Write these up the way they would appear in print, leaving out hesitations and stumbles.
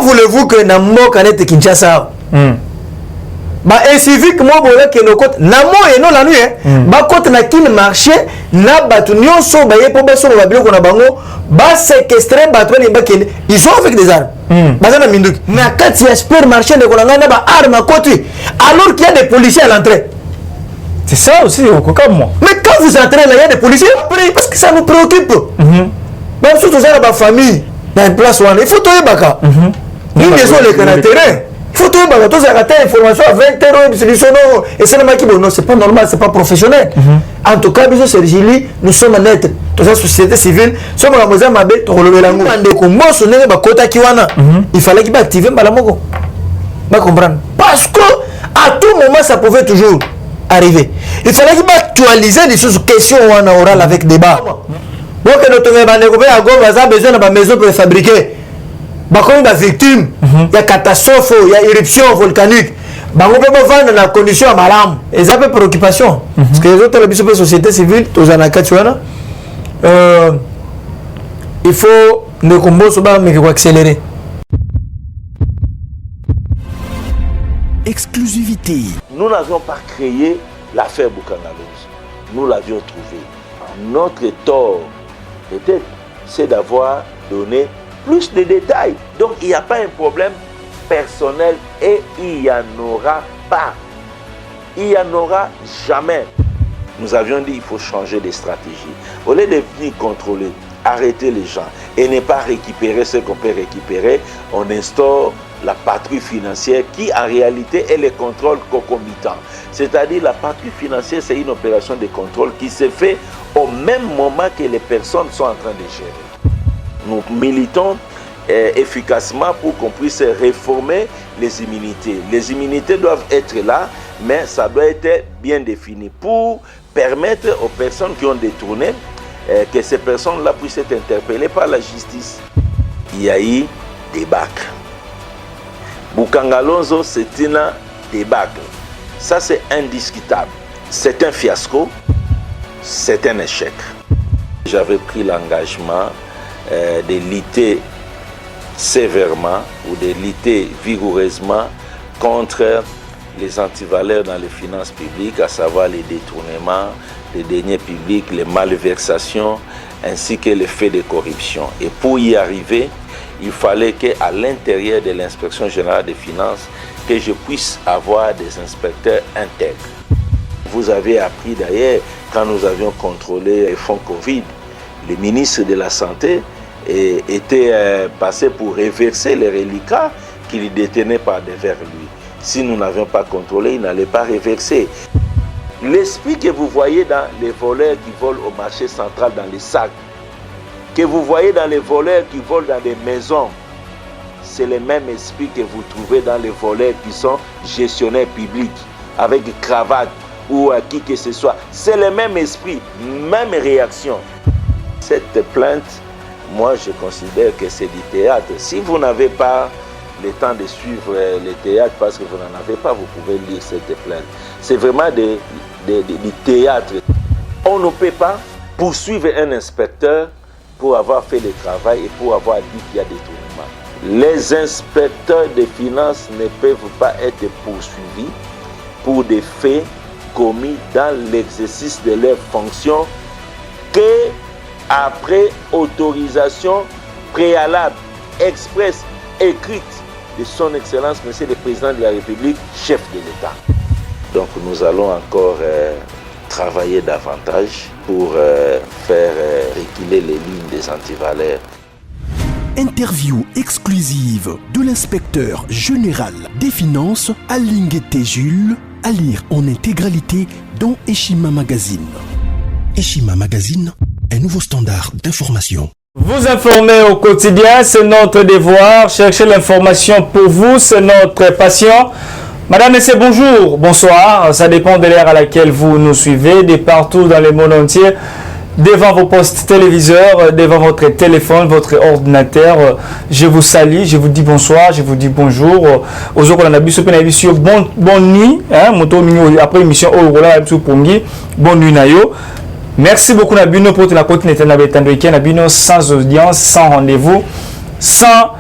voulez-vous que Namo Kanete Kinshasa et civique moi bola que le côté Namo et non la nuit ba côté na kin marché na batu nyonso ba yepo ba so ba biloko na bango ba séquestrer batu ni ba ken ils sont avec des armes bazana minduki na kati ya supermarché de kolanga na ba armes à côté alors qu'il y a des policiers à l'entrée. C'est ça aussi comme moi. Mais quand vous entrez là il y a des policiers après parce que ça nous préoccupe. Même surtout ça la famille dans place où il faut toyer baka. Nous désolé que na terrain. Il faut tout tous arrêter l'information à 20h, et c'est non, c'est pas normal, c'est pas professionnel. En tout cas, nous sommes nets. Toute la société civile, nous sommes en train il fallait qu'il active Balamoko. Parce que à tout moment, ça pouvait toujours arriver. Il fallait qu'il actualiser des choses, questions orales avec débat. Donc, notre besoin de maison pour fabriquer. Quand il y a victime, il y a catastrophe, il y a éruption volcanique. On peut vendre la condition à malam. Et ça fait préoccupation. Parce que les autres, la société civile, il faut ne combattre accélérer. Exclusivité. Nous n'avions pas créé l'affaire Boukangalonzo. Nous l'avions trouvé. Notre tort, peut-être, c'est d'avoir donné plus de détails. Donc il n'y a pas un problème personnel et il n'y en aura pas. Il n'y en aura jamais. Nous avions dit qu'il faut changer de stratégie. Au lieu de venir contrôler, arrêter les gens et ne pas récupérer ce qu'on peut récupérer, on instaure la patrouille financière qui en réalité est le contrôle concomitant. C'est-à-dire la patrouille financière, c'est une opération de contrôle qui se fait au même moment que les personnes sont en train de gérer. Nous militons efficacement pour qu'on puisse réformer les immunités. Les immunités doivent être là, mais ça doit être bien défini pour permettre aux personnes qui ont détourné que ces personnes-là puissent être interpellées par la justice. Il y a eu débâcle. Boukangalonzo, c'est une débâcle. Ça, c'est indiscutable. C'est un fiasco. C'est un échec. J'avais pris l'engagement de lutter sévèrement ou de lutter vigoureusement contre les antivaleurs dans les finances publiques, à savoir les détournements, les deniers publics, les malversations, ainsi que les faits de corruption. Et pour y arriver, il fallait qu'à l'intérieur de l'inspection générale des finances, que je puisse avoir des inspecteurs intègres. Vous avez appris d'ailleurs, quand nous avions contrôlé les fonds Covid, le ministre de la Santé était passé pour reverser les reliquats qu'il détenait par devers lui. Si nous n'avions pas contrôlé, il n'allait pas reverser. L'esprit que vous voyez dans les voleurs qui volent au marché central dans les sacs, que vous voyez dans les voleurs qui volent dans des maisons, c'est le même esprit que vous trouvez dans les voleurs qui sont gestionnaires publics, avec cravate ou à qui que ce soit. C'est le même esprit, même réaction. Cette plainte, moi je considère que c'est du théâtre. Si vous n'avez pas le temps de suivre le théâtre parce que vous n'en avez pas, vous pouvez lire cette plainte. C'est vraiment du théâtre. On ne peut pas poursuivre un inspecteur pour avoir fait le travail et pour avoir dit qu'il y a des détournements. Les inspecteurs des finances ne peuvent pas être poursuivis pour des faits commis dans l'exercice de leurs fonctions que après autorisation préalable, express, écrite de son Excellence, Monsieur le Président de la République, chef de l'État. Donc nous allons encore travailler davantage pour faire reculer les lignes des antivaleurs. Interview exclusive de l'inspecteur général des finances, Alinguete Jules, à lire en intégralité dans Eshima Magazine. Eshima Magazine, un nouveau standard d'information. Vous informer au quotidien, c'est notre devoir. Chercher l'information pour vous, c'est notre passion. Madame, Messieurs, bonjour, bonsoir. Ça dépend de l'heure à laquelle vous nous suivez, de partout dans le monde entier, devant vos postes téléviseurs, devant votre téléphone, votre ordinateur. Je vous salue, je vous dis bonsoir, je vous dis bonjour. Aujourd'hui, on a vu bonne nuit. Après l'émission, bonne nuit, Nayo. Merci beaucoup Nabino pour la continuité Nabino sans audience, sans rendez-vous, sans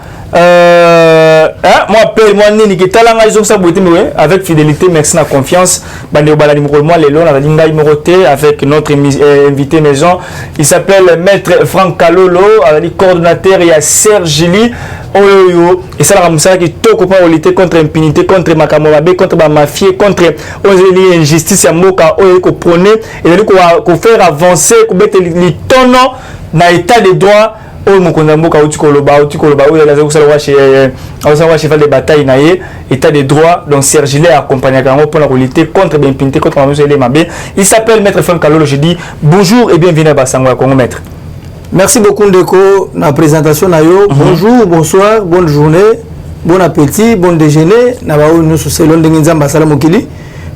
moi appelle moi nini que talanga ils ont ça beauté mais avec fidélité merci na confiance bande obala numéro moi les lona linga numéro T avec notre invité maison il s'appelle maître Franck Kalolo avec coordonnateur il y a Serge Gili oyo et ça la musala qui toko pas lutter contre impunité contre makamolabe contre ba mafia contre ozeli injustice ya moka oyo ko prôner et ko faire avancer ko mettre les tono na état de droit oyo mokonza mboka utikoloba oyo la zo sala wa cheval de bataille na ye état de droit donc Serge Gillet accompagné kango pour la lutter contre l'impunité contre les mabe. Il s'appelle maître Franck Kalolo. Je dis bonjour et bienvenue à Basango Congo maître. Merci beaucoup Ndeko na présentation na yo. Bonjour, bonsoir, bonne journée, bon appétit, bon déjeuner. Na ba nous so selon ndenge nzamba sala mokili.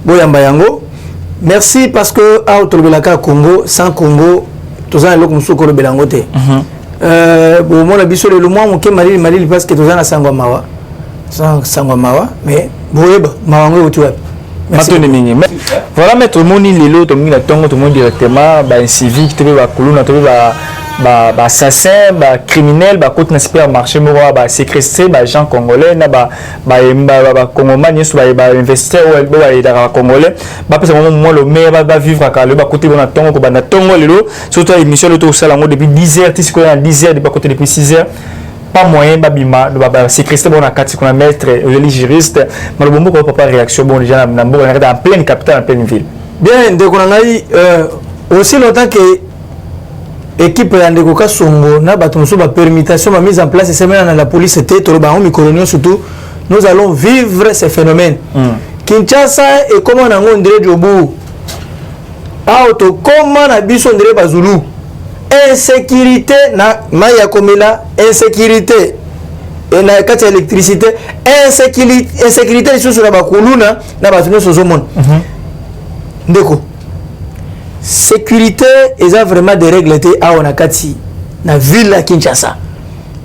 Boyamba yango. Merci parce que a autobelaka Congo sans Congo tozana loko musoko lo belango te. Bon moi la biso le mois moké Malili parce que tozana sangwa mawa. Sangwa mawa mais boyeba mawango otu wapi. Voilà maître moni lelo to mingi tongo to moni directement ba civique to ba kuluna to ba assassin ba criminel ba côté na supermarché mo ba séquestré ba gens congolais na ba congolais so ba investisseur ou ba ida congolais ba pesa mo le meilleur ba vivre ka le ba côté bona tongo ko ba na tongo lelo surtout émission le to sala ngo depuis 10h tisiko na 10h de ba côté depuis 6h pas moyen babima ba séquestré bon na kati ko na maître le juriste mais le bombo ko pas réaction bon déjà na mbo na en pleine capitale en pleine ville bien de ko ngai aussi longtemps que équipe ya ndeko Kasongo na bato mosusu ba permutation ba mise en place et semaine dans la police était to ba microunion surtout nous allons vivre ces phénomènes Kinshasa et comment na ngondre jobu auto comment na biso ndre bazulu insécurité na maya komela insécurité et na kati électricité insécurité sur la bakuluna na bato nyonso zomona ndeko sécurité ils ont vraiment des règles à Onakati na ville à Kinshasa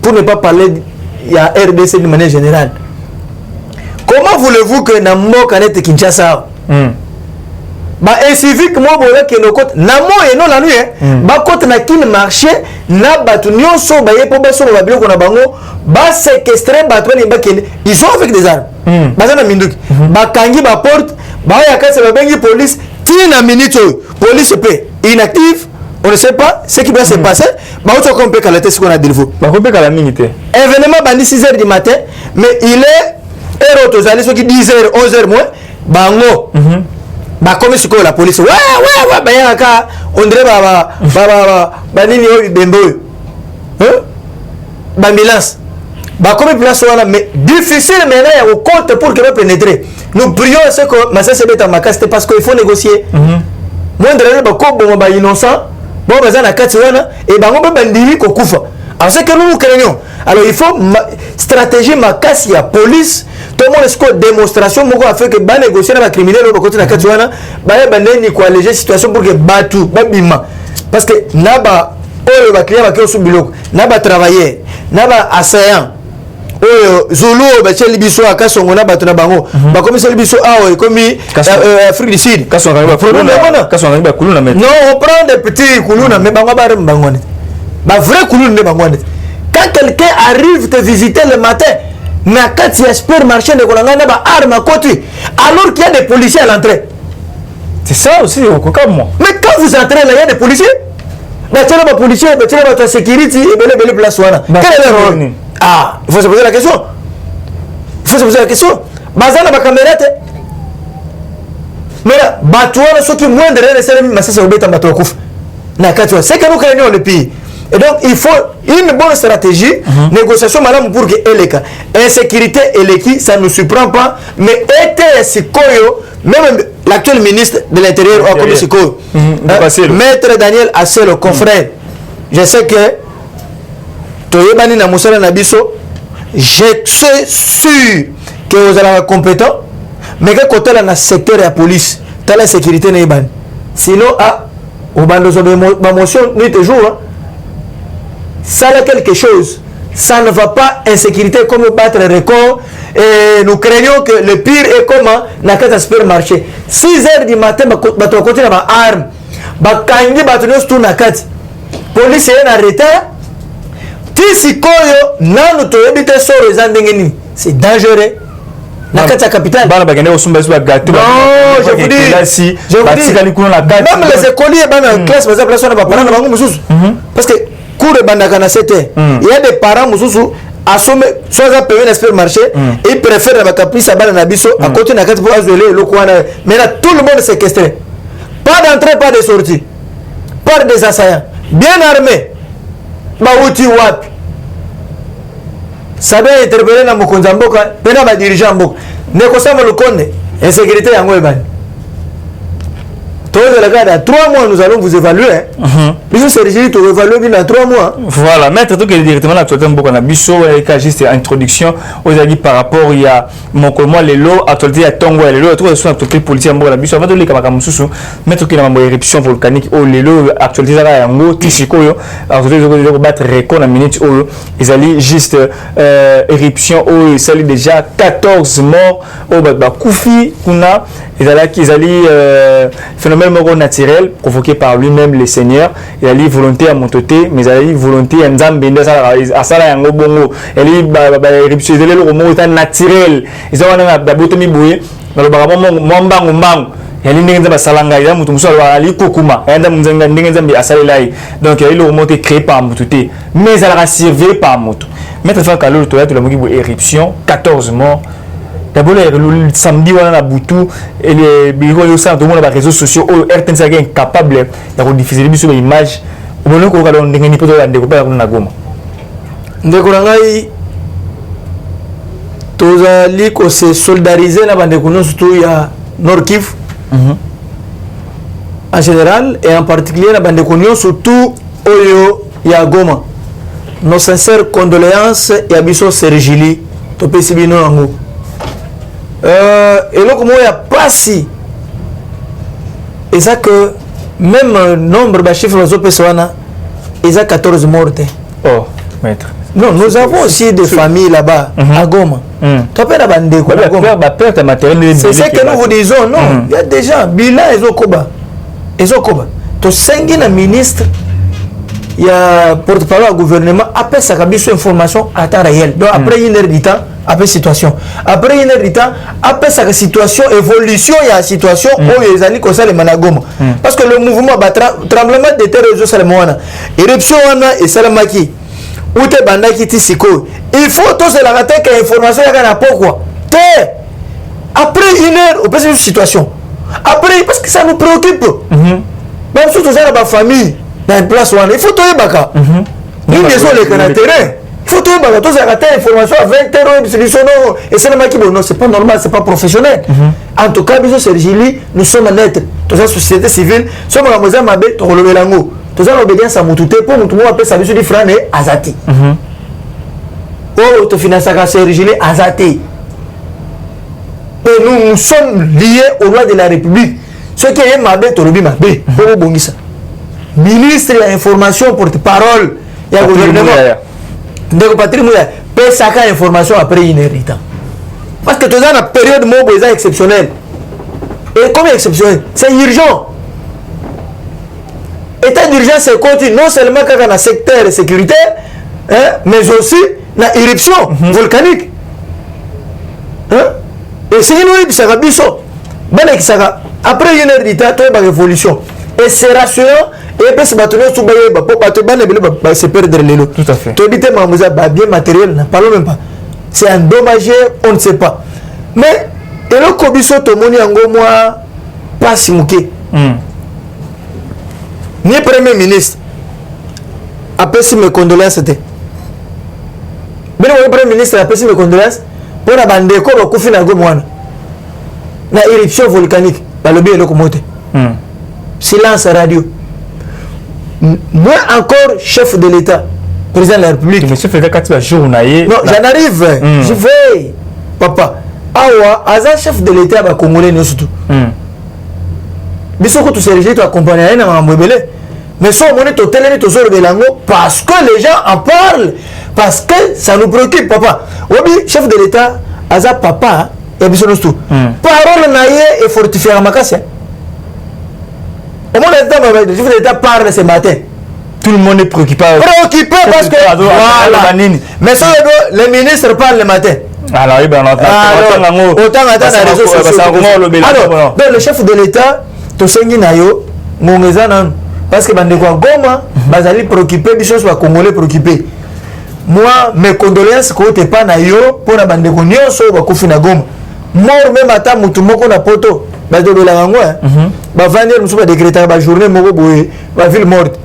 pour ne pas parler il y a RDC de manière générale. Comment voulez-vous que na mboka net Kinshasa ba civique mo bola ke no côté na mo et non la nuit ba côté na kin marché na batu nyonso ba yepo ba so ba biloko na bango ba séquestrer batu ni ba kende ils sont avec des armes ba na minduki ba kangi ba porte ba ya kase ba bengi police tina minute police peut inactive on ne sait pas ce qui va se passer ba auto compé kala test qu'on a dit vous ba compé kala minute événement bandi 6h du matin mais il est héros to zali so ki 10h 11h moins bango ba comme ce que la police ouais ba yaka on dirait ba nini o bembo ba ambulance ba comme place wana mais difficile maintenant ya au compte pour que va pénétrer nous prions ce que ma c'est bête ma casse parce qu'il faut négocier moi ndre ba ko bon ba innocent bon ba na kati wana et ba ngomba bandiri ko kufa alors c'est que nous craignons alors il faut stratégie ma casse ya police tout le monde est démonstration moko a fait que ba négocier na ba criminel ba côté na kati wana ba neni ko alléger situation pour que batu ba bima parce que naba oyo ba client ba ko subiloko naba travailler naba assaillant oyo zulu ba cheli biso akasongo na bato na bango ba komisa biso awo ekomi Afrique du Sud kasonga ba kuluna mais non on prend des petits kuluna mais bango ba mbangone ba vrai kuluna ne bangone quand quelqu'un arrive te visiter le matin na kati ya supermarché de kolanga ba arme à côté alors qu'il y a des policiers à l'entrée c'est ça aussi au moi mais quand vous entrez là il y a des policiers ba tela ba policiers ba tela ba sécurité et belle place wana quel est le rôle ah il faut se poser la question bazana ba caméra te mais batu wana soki moindre ne sala masasa obeta bato kufa na kati c'est que nous craignons le pays et donc il faut une bonne stratégie négociation madame pour que eleka insécurité eleki ça ne surprend pas mais était sikoyo même l'actuel ministre de l'intérieur a comme sikoyo maître Daniel Assé le confrère je sais que toyebani na musala na biso je suis sûr que vous allez être compétent mais que côté la secteur la police t'as la sécurité na ibani sinon au bando so ba motion ni toujours ça a quelque chose ça ne va pas insécurité comme battre record et nous craignons que le pire est comment na kata supermarché 6h du matin ba to côté na ba arme ba kangi ba to tout na kati police est en retard tisikoyo nanu toyebi te soro eza ndenge nini c'est dangereux. La capitale. Non, je vous dis. Même les écoliers, classe, parce que cours de bandakana 7 heures. Il y a des parents qui assommés, soit payé un supermarché, et ils préfèrent la caprice à Banabiso à côté de la carte pour azoler le coin. Mais là, tout le monde est séquestré. Pas d'entrée, pas de sortie. Pas des assaillants. Bien armés. Baouti Wap. Ça doit interpeller dans mon Konzamboka, pendant ma dirigeant Mbok. Nekosama le Konde, insécurité en Ouéban. À 3 mois, nous allons vous évaluer. Bisous, c'est rigide, tu évalues dans 3 mois. Voilà, maître, tout est directement là, tu as un biso, juste introduction aux avis par rapport, il y a mon comment les lots, actualité à Tongo, les lots, tout sont actualité politique, la biso, avant de les Kamakamusu, maître qui a une éruption volcanique, oh, les lots, actualité à Yango, Tishiko, actualité de battre Récon en minute, oh, ils allaient juste éruption, oh, ils allaient déjà 14 morts, oh, bah, Koufi, Kuna, ils allaient phénomène naturel provoqué par lui-même le Seigneur. Il a dit volonté à mon côté, mais il a dit volonté à Nzambe à Sala Yango Bongo. Il a dit éruption de l'eau naturel. Ils ont un botomi boué, mais le barabon Mambang Mbang. Il a dit Nzamba Salanga, il a dit Moussa Ali Kokuma, il a dit Nzambe à Salelai. Donc il a dit l'eau créé par Moutoté, mais elle a servi par Moutou. Maintenant, il faut que l'eau soit la éruption, 14 morts. D'abord, le samedi, on a Boutou et les bureaux de les réseaux sociaux, RTNC est incapable de diffuser les images. Au moment où on a des photos de découpage dans la gomme. Ndekorangai, tous les qui se solidarisent dans les surtout il y a Nord Kivu en général et en particulier dans les surtout il y a Goma. Nos sincères condoléances et abisso Sergili, Topé Sibino Ango. Et là, comme il n'y a pas si. Et ça que même nombre de chiffres de personnes, ils ont 14 morts. Oh, maître. Non, nous avons aussi des familles là-bas, à Goma. Tu peux la bande c'est ce que nous vous disons. Non, il y a des gens, bilan, ils ont Koba. Ils ont Koba. Tu sais, un ministre, il y a porte-parole au gouvernement, après ça, il y a information à temps réel. Donc après une heure du temps, après situation. Après une heure du temps, après sa situation, évolution, il y a une situation où ils allaient comme ça les managoma. Parce que le mouvement, tremblement de terre, éruption, et salamaki, ou te bandaki tisiko. Il faut tous la rater que l'information y a pourquoi. Après une heure, on peut une situation. Après, parce que ça nous préoccupe. Même si tu as la famille, dans une place où il faut tout y baka. Nous maison les terrain. Il faut tout y baka. Tous rater l'information à 20 heures, et c'est le maki bon. Non, c'est pas normal, c'est pas professionnel. En tout cas, bisous Sergili, nous sommes net. Tous la société civile, nous sommes à Mozambique, Mabé, Torolo Lango. Tous l'obédience à Moutouté pour nous appeler ça bisous du frère et Azati. Oh, tu finances à Sergili Azati. Et nous sommes liés au roi de la République. Ce qui est Mabé, Torobi Mabé, pour Bongissa. Ministre de l'information, porte-parole, il y a le gouvernement. Donc, Patrick Mouya, paie sa information après une heure de temps. Parce que tu as une période où c'est exceptionnel. Et comme exceptionnel, c'est urgent. État d'urgence, c'est continu, non seulement dans le secteur sécuritaire, mais aussi dans l'éruption volcanique. Et c'est une ça va après une heure de temps, tu as une révolution. Et c'est rassurant. Et puis, c'est perdre les lots. Tout à fait. Tu dis que bien matériel, parlons même pas. C'est endommagé, on ne sait pas. Mais, et le Kobiso, tout le monde est pas si mouqué. Ni Premier ministre, après si mes condoléances étaient. Mais le Premier ministre, après si mes condoléances, pour la bande de corps, on a fait une éruption volcanique. Le bien est le silence radio. Moi encore chef de l'État, président de la République. Monsieur Fekaka journalier. Non, j'en arrive. Je vais. Papa. Awa, Aza chef de l'État va congolais nous surtout. Bisoko tu sais tu accompagnes na mambele. Mais soit on est au télé to sur belango parce que les gens en parlent parce que ça nous préoccupe papa. Obi chef de l'État Aza papa et biso nous tout. Parole naie et fortifier la makassia. Au moment où le chef de l'État parle ce matin, tout le monde est préoccupé. Préoccupé parce que. Voilà. Mais ça, les ministres parlent le matin. Alors, il alors, le chef de l'État, Tosengi Nayo, Mongezanan, parce que Bandekwa Goma, Bazali préoccupé, Bichos va Congolais préoccupé. Moi, mes condoléances, côté pas Nayo, pour la Bandekwa Nyonso, va Koufina Goma. Moi, même à ta Moutoumoko na poto, Badolo la Rango, va venir, nous sommes décrétés, va journée, Mogoboé, va ville morte.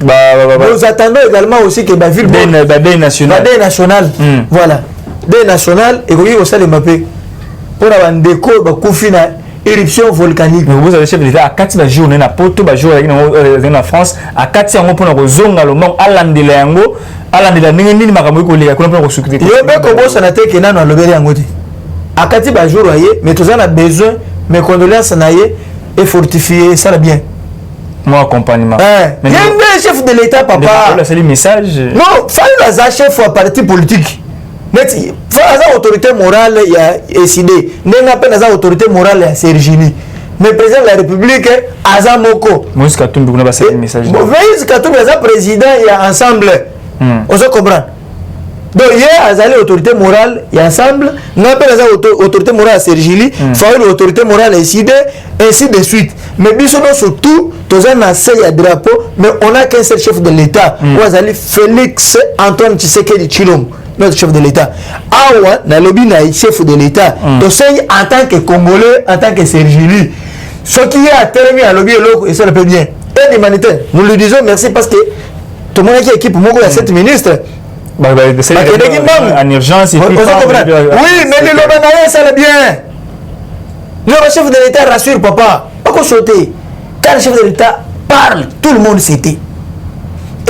Nous attendons également aussi que la ville morte. Badé national. Badé national. Voilà. Des national et vous aussi les mapper pour avoir des déco ba kufina éruption volcanique. Vous avez chef de l'État à 4 jours na poto ba jour en France à 4 ans pour na zonga lo mong alandela yango alandela nini makambo ko lia ko na ko sukute. Yo be ko bossa na te ke nano lobeli yango te. À 4 ba jour aye mais tous on a besoin mes condoléances na ye et fortifier ça bien. Moi accompagnement. Mais le chef de l'État papa. C'est le message. Non, fallait la chef ou parti politique. Mais il faut une autorité morale il a décidé n'a pas une autorité morale à Sergini mais président de la République Azamoko Moïse Katumbi n'a pas ce message Moïse Katumbi est président il y a ensemble on se comprend donc il y a une autorité morale il y a ensemble n'a pas une autorité morale à Sergini faut une autorité morale décidée ainsi de suite mais bien surtout tous un assez il y a drapeau mais on a qu'un seul chef de l'État Ouazali Félix Antoine Tshisekedi Tshilombo notre chef de l'État. Awa, na lobby na chef de l'État. Donc en tant que Congolais, en tant que Sergili, ce qui est à terme à lobby et ça le peut bien. Et l'humanitaire, nous lui disons merci parce que tout le monde qui est équipe, moi, il y a 7 ministres. En urgence, oui, mais le lobby ça le bien. Le chef de l'État rassure papa. Pas qu'on saute. Quand le chef de l'État parle, tout le monde s'était.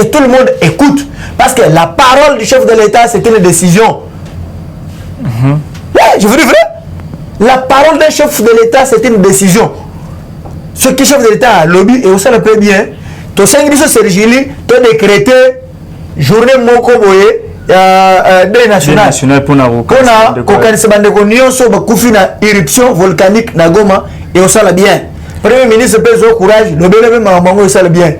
Et tout le monde écoute. Parce que la parole du chef de l'État, c'est une décision. Ouais, je vous dis vrai. La parole d'un chef de l'État, c'est une décision. Ce qui chef de l'État a lobby, et on sait le peu bien, tu sais que c'est Sergili, tu as décrété journée Moko Boye, des nationales. Pour éruption volcanique Nagoma, et on sait le bien. Premier ministre pèse au courage, le bien, ça le bien.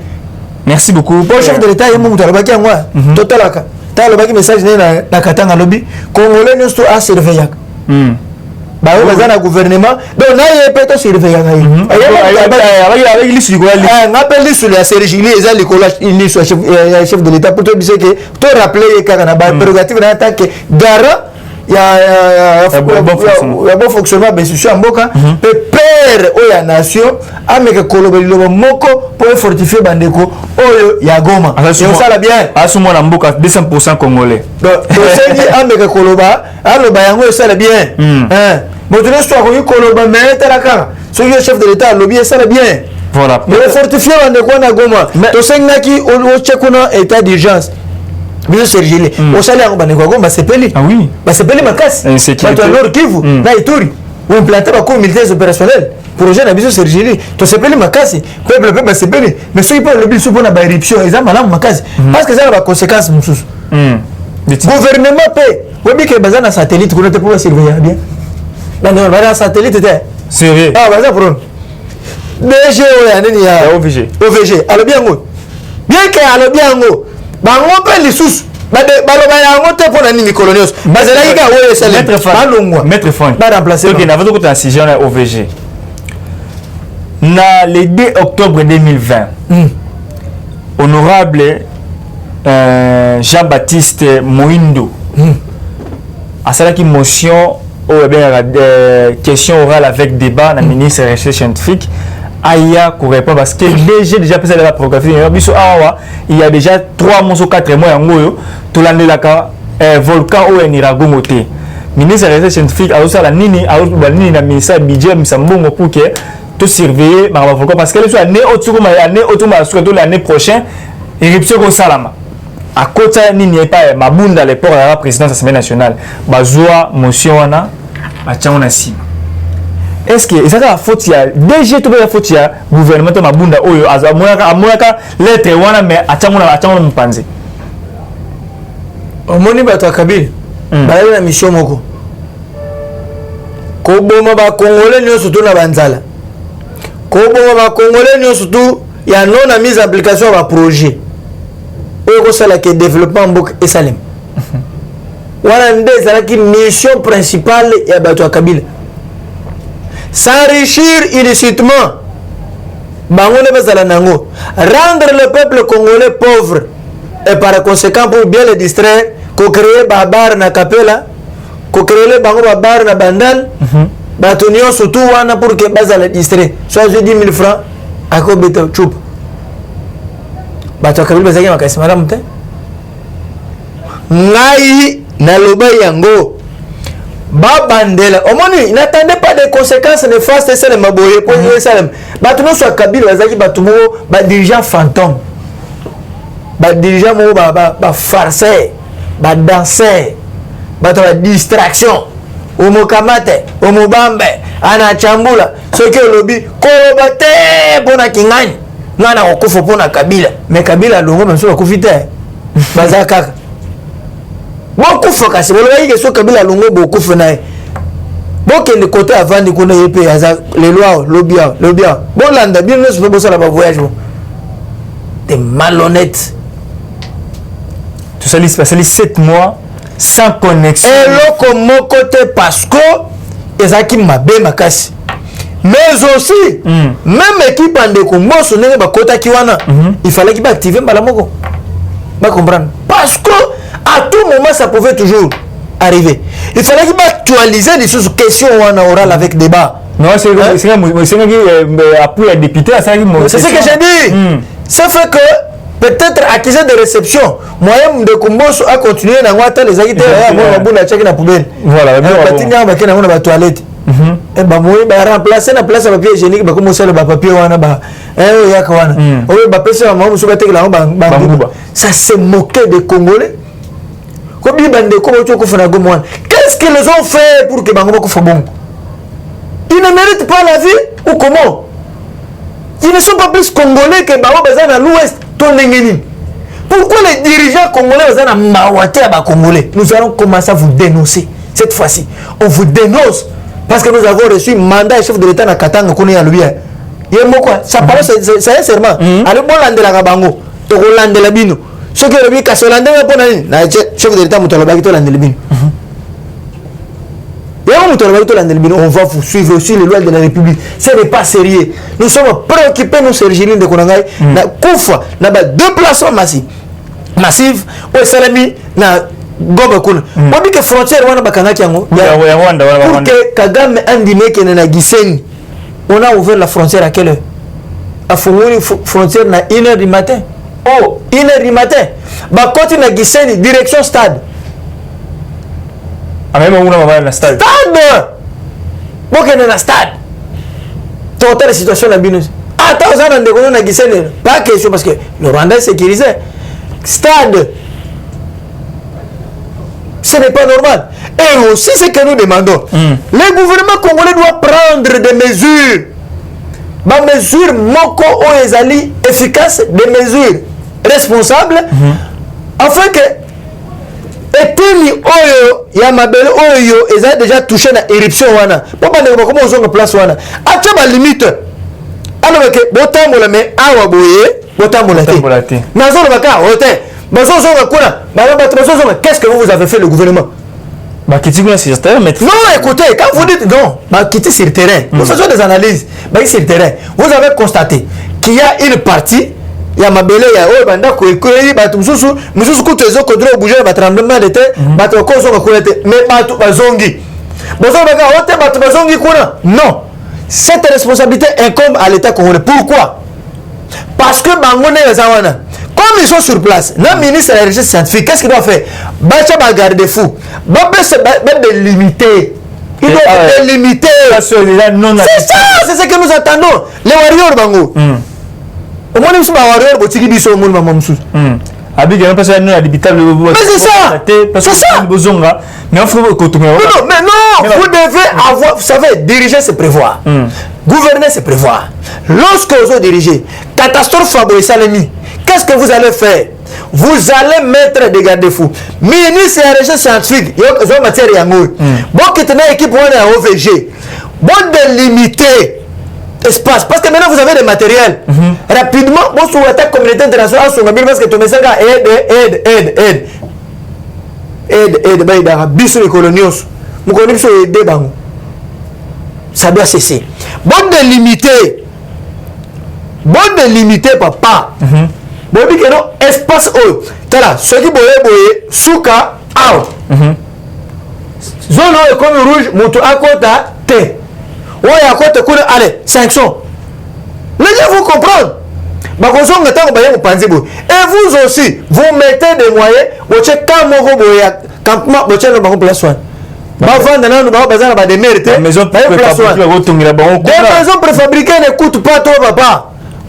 Merci beaucoup. Pour le chef de l'État, il y a un message moi. Totalaka. Tu as le message na Katanga lobby. Congolais nous sont à surveiller. Bah on va dans le gouvernement. Donc là il peut être surveiller. Avec l'issue quoi. On appelle l'issue la Sergili et ça il chef de l'État pour te dire que tu rappeler que na prérogative en tant que garant il y a un bon fonctionnement bien sûr en boka peut père ou la nation avec kolobelo moko pour fortifier bandeko oyo ya Goma et ça la bien asumo na mboka 200% congolais donc c'est avec koloba aloba yango ça la bien hein moto soit ko koloba mais talaka ce chef de l'État lobby ça la bien voilà mais fortifier bandeko na Goma to sengaki o chekuna état d'urgence bien Sergili au salaire bandeko Goma c'est peli ah oui bah c'est peli makasi insécurité Nord Kivu na Ituri ou implanter ba militaires opérationnels projet na biso Sergili to sepeli makasi peuple sepeli mais ceux qui parlent le biso pour na ba éruption ils ont malamu makasi parce que ça a ba conséquences mususu gouvernement paie oui que bazana satellite pour pour surveiller bien là non bazana satellite était sérieux ah bazana pour DG ya nini ya OVG alors bien que alors bien ngo ba ngope lisusu baloba yango te pour nini colonios bazalaki ka oyo esale balongwa maître Franck ba remplacer OK na votre côté en sujet na OVG na le 2 octobre 2020 honorable Jean-Baptiste Moindo asalaki motion ou bien question orale avec débat na ministre des recherches scientifiques Aya pour répondre parce que déjà passé la programmation il y a déjà 3 mois ou 4 mois yango to landelaka volcan au Niragomote ministre des recherches scientifiques a aussi la nini na ministère budget misambongo pour que to surveiller ma volcan parce que les année automa surtout l'année prochaine éruption au Salama à côté nini pas mabunda les ports de la présidence de l'Assemblée nationale bazwa motion wana achana si est-ce que ça la faute ya DG to la faute ya gouvernement to mabunda oyo amonaka lettre wana mais achana mpanze omoni bato akabili balali na mission moko koboma ba congolais nyonso to na banzala koboma ba congolais nyonso to ya non na mise en application ba projet oyo kosala ke développement mboka esalem wana qui mission principale ya bato Kabila s'enrichir illicitement bango ne bazala nango rendre le peuple congolais pauvre et par conséquent pour bien le distraire ko créer babar na kapela ko créer bango babar na bandal bato nyonso tout wana pour que bazala distraire soit 10 000 francs ako beta chup bato Kabila bazaki makasi madame te ngai na loba yango babandela omoni n'attendez pas des conséquences néfastes c'est le maboye pour Yerusalem bato no soit Kabila bazaki bato mo ba dirigeant fantôme ba dirigeant mo ba farceur ba danseur bato ba distraction omo kamate omo bambe ana chambula soki olobi koloba te pona kingani ngana okufa pona Kabila mais Kabila longo même so okufi te bazaka bokufa kasi boloba yike so Kabila longo bokufa naye bokende côté avant de kuna yepe aza les lois lobia bolanda bien nous faut ça la voyage t'es malhonnête tout ça liste passer 7 mois sans connexion et loko mon côté parce que ezaki mabe makasi mais aussi même équipe ande ko moso nenge bakota ki wana il fallait qu'il activer mbala moko ba comprendre parce que à tout moment ça pouvait toujours arriver. Il fallait qu'il actualiser des choses, questions orales avec débat. Non, c'est appui à député. C'est ce que j'ai dit. Ça fait que peut-être accusé de réception, moyen de Kumbos a continué dans les agiteurs à la poubelle. Voilà, la toilette. Et bah moi bah remplacer la place à papier hygiénique bah comment ça le papier wana bah yakawana bah passer à moi ça se moquer des Congolais. Qu'est-ce qu'ils ont fait pour que Bango soit bon? Ils ne méritent pas la vie ou comment? Ils ne sont pas plus congolais que Bango à l'ouest. Pourquoi les dirigeants congolais sont congolais? Nous allons commencer à vous dénoncer cette fois-ci. On vous dénonce parce que nous avons reçu mandat et chef de l'État à Katanga qu'on est à lui. Ça parle sincèrement. Allez, bon, l'andela Bango, l'andela Bino. Ce que le cas Hollande na chef de l'État Moutolobaki to l'Andelbino. On va vous suivre aussi les lois de la République. Ce n'est pas sérieux. Nous sommes préoccupés, nous, Sergilines de Konangay, na Koufa, na déplacement massif, au Salami, na Gobakuna. On dit que frontière, on a Bakanaki pour que Kagame Andime qui na Gisenyi, on a ouvert la frontière à quelle heure? À Fongoli, frontière na 1h du matin. Oh, 1h du matin. Bah, quand il a Gisenyi, direction stade. Ah, même on a le stade. Stade! Bon, qu'il y a un stade. Total la situation là, binous. Attends, on a Gisenyi. Pas question parce que le Rwanda est sécurisé. Stade. Ce n'est pas normal. Et aussi, ce que nous demandons. Le gouvernement congolais doit prendre des mesures. Des mesures moko o ezali efficaces, des mesures responsables, afin que eteni oyo ya mabele oyo ezali déjà touché na éruption wana. Papa ne comment on place wana. Acha ba limite. Alors que botambola mais awa boye botambola te. Nazo le baka hotel. Bazo zonga kuna. Qu'est-ce que vous avez fait le gouvernement? Bah, quitter sur le terrain, mais... Non, écoutez, quand vous dites non, bah, quitter sur le terrain, nous faisons des analyses, bah, sur le terrain, vous avez constaté qu'il y a une partie, il y a ma belle, il y a oh, banda, bah, tout ça, nous sommes tous les autres qui bouger, bah, tremblement de terre, bah, tout ça, mais bah, tout bazongi. Non, cette responsabilité incombe à l'État congolais. Pourquoi? Parce que Bangone et Zawana, comme ils sont sur place, le ministre de la recherche scientifique, qu'est-ce qu'il doit faire? Bacha va garder fou. De limiter. Il doit délimiter. C'est ça, c'est ce que nous attendons. Les warriors Bango. Au moins, nous sommes warriors, mais c'est ça. Mais c'est ça. C'est ça. Mais non, vous devez avoir, vous savez, diriger c'est prévoir. Gouverner c'est prévoir. Lorsque vous dirigez, catastrophe Faboy Salemi, qu'est-ce que vous allez faire? Vous allez mettre des garde-fous. Ministre de la recherche scientifique, il y a une matière yangoui. Bon, qui est une équipe à OVG. Bon, délimiter espace. Parce que maintenant vous avez des matériels. Rapidement, bon, sur l'attaque communauté internationale, sur le parce que ton message aide. aide baïdara biso les coloniaux nous connaissons aider bango ça doit cesser bon de limiter papa bon dit que non espace oh tala ce qui boye souka out zone comme rouge moto à côté T ouais à côté kuna allez sanction les gens vont comprendre et vous aussi vous mettez des moyens vous checkez quand mon campement vous checkez le place one des maisons préfabriquées ne coûtent pas trop papa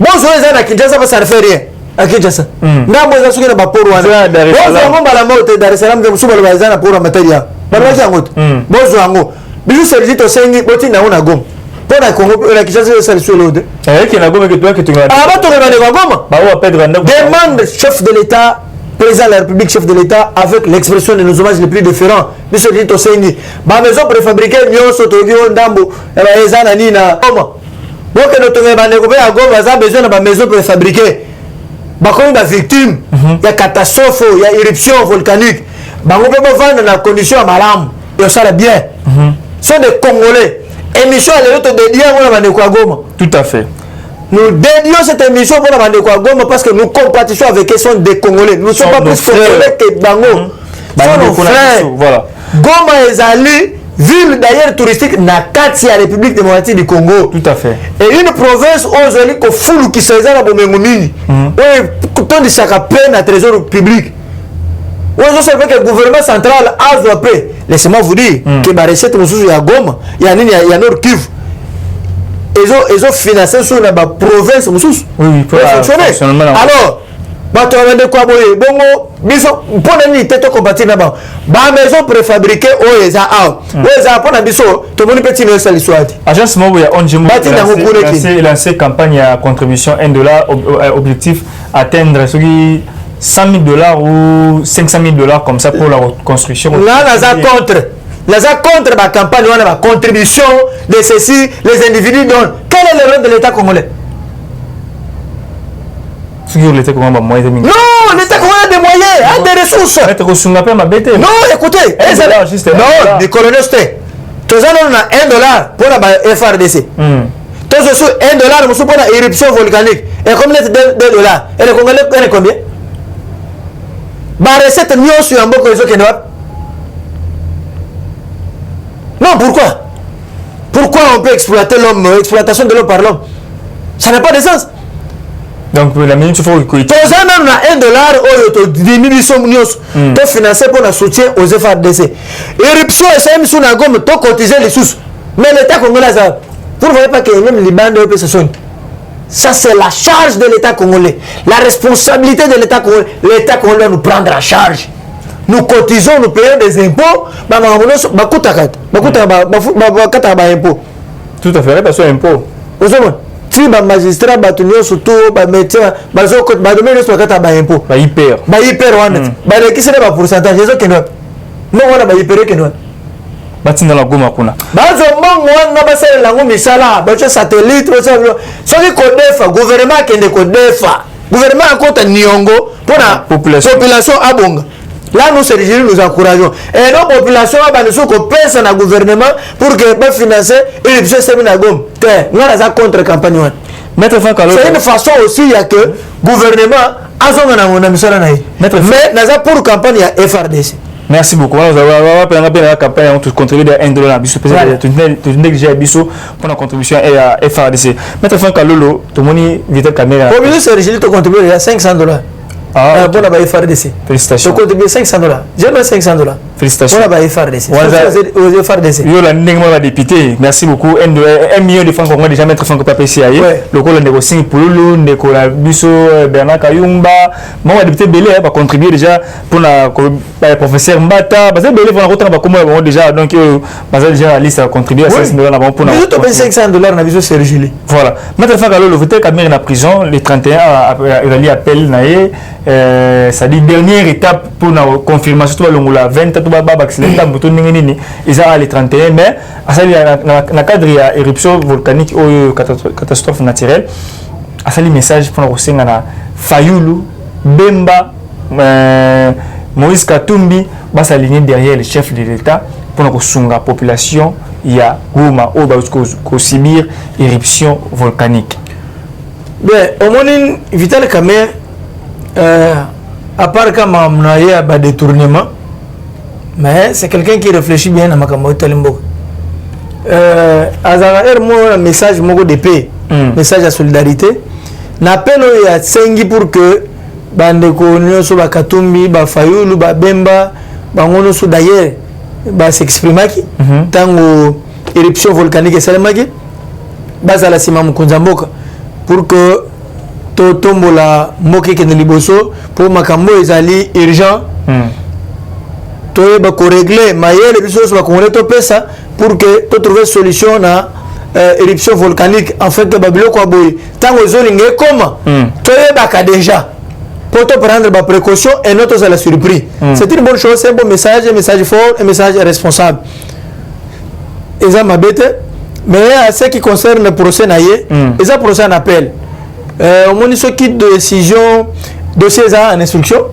bon ça à Kinshasa ça ne fait rien à Kinshasa ngambo za suki na baporo wana bozo ngo bala moto Dar es Salaam de musuba le bazana pour materia bala za ngoto bozo ngo bisu service sengi boti na una gom pona Congo la Kinshasa ça le solo qui na gom que toi que tu vas ah ba to ba ne goma ba wa Pedro demande chef de l'État président de la République chef de l'État avec l'expression de nos hommages les plus différents bisu service sengi ba maison préfabriquée nyoso to bio ndambo ba ezana ni na goma donc notre bande ko ba goma za besoin de maison préfabriquée bakomi ba victime ya catastrophe ya éruption volcanique bango pe vendre na condition ya malamu et ça la bien sont des Congolais émission à l'autre dédié à bande ko Goma tout à fait nous dédions cette émission pour la bande ko Goma parce que nous compatissons avec eux sont des Congolais nous sommes pas plus Congolais que bango sont nos frères voilà Goma ezali ville d'ailleurs touristique na kati ya République démocratique du Congo tout à fait et une province ozali ko fulu qui seza na bomengo mingi ouais tant de chaque peine à trésor public ouais je sais que le gouvernement central a appelé laissez-moi vous dire que ba recette mususu ya Goma ya nini ya Nord Kivu ils ont financé sur la province mususu oui pour fonctionner alors bato bande kwa boye bongo biso pona ni teto combattre na ba maison préfabriquée o eza out o eza pona biso to moni petit no sali swati agence Mobo ya Onjemo lancé campagne à contribution $1 objectif atteindre ce qui $100,000 ou $500,000 comme ça pour la reconstruction là la contre la campagne on a la contribution de ceci les individus donnent quel est le rôle de l'État congolais. Non, l'État congolais a des moyens, a des ressources. Non, écoutez, non, des coloniaux, tous on a $1 pour la FRDC. Tous aussi $1 pour la éruption volcanique. Et combien de $2? Et les Congolais, combien? Bah, recette mieux sur un bon réseau qui non, pourquoi? Pourquoi on peut exploiter l'homme, exploitation de l'homme par l'homme? Ça n'a pas de sens. Donc la minute il faut écouter. Tous on a $1 au diminution pour financer pour le soutien aux FRDC. Éruption et ça sur la gomme pour cotiser les sous. Mais l'État congolais ça. Vous ne voyez pas que même les bandes de se sont. Ça c'est la charge de l'État congolais. La responsabilité de l'État congolais. L'État congolais nous prendre la charge. Nous cotisons, nous payons des impôts. Tout à fait, parce que impôt. Si ba magistrat ba tunyo surtout ba médecin ba zoko ba domaine so kata ba impôt ba hyper wana ba le kisene ba pourcentage zo kenwa no wana ba hyper kenwa batinda la Goma kuna ba zo mongo wana ba sala lango misala ba cho satellite ba so ki ko defa gouvernement kende ko defa gouvernement akota niongo pona population abonga. Là, nous, nous encourageons. Et nos populations, nous pensons au gouvernement pour que nous financer et les séminagom. Nous avons contre-campagne. C'est une façon aussi que le gouvernement a mais nous avons pour campagne à FRDC. Merci beaucoup. Nous avons la campagne pour contribuer à $1 pour la contribution à FRDC. Maître Franck Alolo, tout le monde vite caméra. Pour nous, c'est contribuer à $500. Ah, pour la FRDC. Félicitations. Je contribue $500. J'aime $500. Félicitations. Pour la FRDC. Aux FRDC. Yo la ndengma député. Merci beaucoup. 1 million de francs qu'on va déjà mettre francs pas PCA. Le col négocié pour le Nicolas Bisso Bernard Kayumba. Moi député Belé va contribuer déjà pour la professeur Mbata. Parce que Belé va rentrer comment déjà donc parce déjà la liste à contribuer à $500 pour nous. Nous avons $500 na biso Sergili. Voilà. Maître Fagalo le voter caméra na prison les 31 il a appel naé ça dit dernière étape pour la confirmation tout le 20 tout baba accident buto nini ils a les 31 mais asali na cadre ya éruption volcanique ou catastrophe naturelle asali message pour la na Fayulu Bemba Moïse Katumbi va s'aligner derrière le chef de l'État pour la population. Il y a Goma au subir éruption volcanique. Bien, au moins, Vital Kamer, à part quand on a eu un détournement, mais c'est quelqu'un qui réfléchit bien à Makambo Talimbo. Un message de paix, message de solidarité. N'appelle à Sengi pour que Bandeko Nyoso Bakatumbi, Bafayulu, Babemba, Bangono d'ailleurs, s'exprime qui tant éruption volcanique et salamaki, Bazala Simam Kunzamboka, pour que Totombola Moke Keneliboso, pour Makambo Ezali urgent, Toye Bako régler, Maïe, les choses va qu'on ça pour que tu trouves solution à éruption volcanique en fait que Babylone quoi boy tant aux zones comment Toye Baka déjà pour te prendre des précautions et notre à la surprise. C'est une bonne chose, c'est un bon message, un message fort, un message responsable. Et ça m'a bête, mais à ce qui concerne le procès naïe, et ça procès en appel. Au moins ce qui de décision dossier en instruction.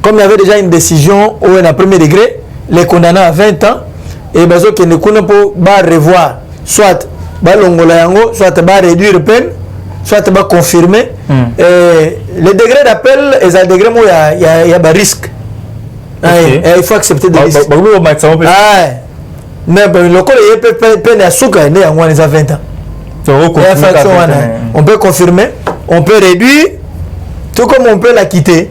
Comme il y avait déjà une décision où on a premier degré, les condamnés à 20 ans, et bien qui ne connaissent pas revoir, soit soit réduire peine, soit confirmer. Le degré d'appel est un degré où il y a un risque. Il faut accepter des risques. Mais le col est peine à souk, il y a 20 ans. On peut confirmer, on peut réduire, tout comme on peut la quitter.